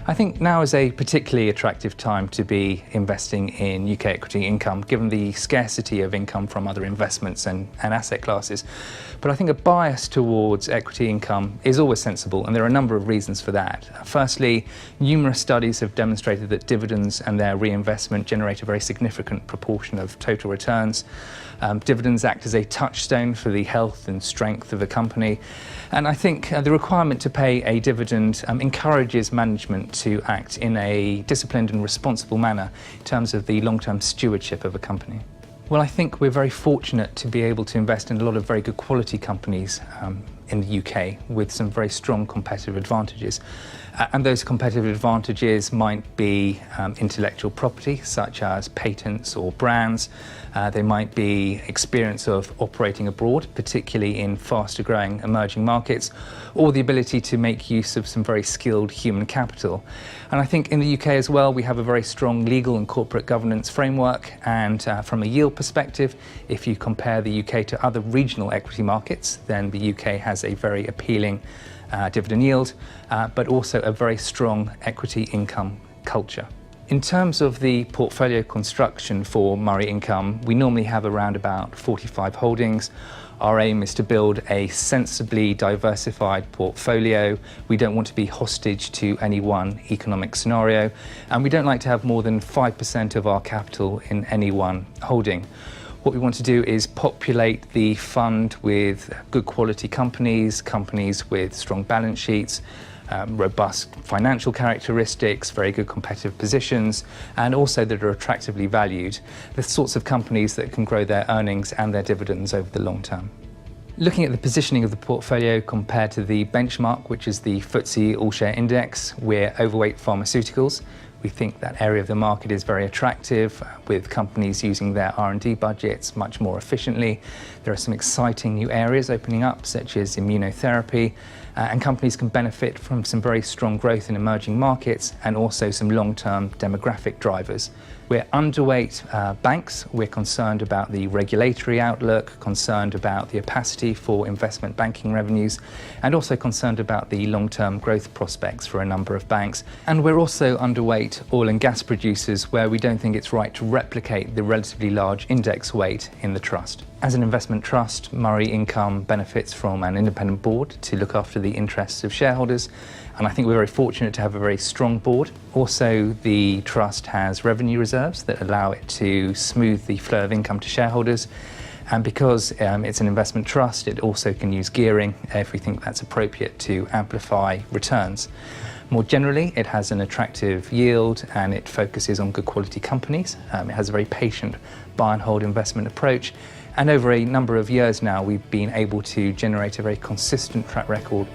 I think now is a particularly attractive time to be investing in UK equity income, given the scarcity of income from other investments and asset classes. But I think a bias towards equity income is always sensible, and there are a number of reasons for that. Firstly, numerous studies have demonstrated that dividends and their reinvestment generate a very significant proportion of total returns. Dividends act as a touchstone for the health and strength of a company, and I think the requirement to pay a dividend encourages management to act in a disciplined and responsible manner in terms of the long-term stewardship of a company. Well, I think we're very fortunate to be able to invest in a lot of very good quality companies in the UK with some very strong competitive advantages. And those competitive advantages might be intellectual property, such as patents or brands. They might be experience of operating abroad, particularly in faster growing emerging markets, or the ability to make use of some very skilled human capital. And I think in the UK as well, we have a very strong legal and corporate governance framework. And from a yield perspective, if you compare the UK to other regional equity markets, then the UK has a very appealing dividend yield, but also a very strong equity income culture. In terms of the portfolio construction for Murray Income, we normally have around about 45 holdings. Our aim is to build a sensibly diversified portfolio. We don't want to be hostage to any one economic scenario, and we don't like to have more than 5% of our capital in any one holding. What we want to do is populate the fund with good quality companies, companies with strong balance sheets, robust financial characteristics, very good competitive positions, and also that are attractively valued, the sorts of companies that can grow their earnings and their dividends over the long term. Looking at the positioning of the portfolio compared to the benchmark, which is the FTSE All-Share Index, we're overweight pharmaceuticals. We think that area of the market is very attractive, with companies using their R&D budgets much more efficiently. There are some exciting new areas opening up, such as immunotherapy, and companies can benefit from some very strong growth in emerging markets and also some long-term demographic drivers. We're underweight banks. We're concerned about the regulatory outlook, concerned about the opacity for investment banking revenues, and also concerned about the long-term growth prospects for a number of banks. And we're also underweight oil and gas producers, where we don't think it's right to replicate the relatively large index weight in the trust. As an investment trust, Murray Income benefits from an independent board to look after the interests of shareholders, and I think we're very fortunate to have a very strong board. Also, the trust has revenue reserves that allow it to smooth the flow of income to shareholders, and because it's an investment trust, it also can use gearing if we think that's appropriate to amplify returns. More generally, it has an attractive yield and it focuses on good quality companies. It has a very patient buy and hold investment approach. And over a number of years now, we've been able to generate a very consistent track record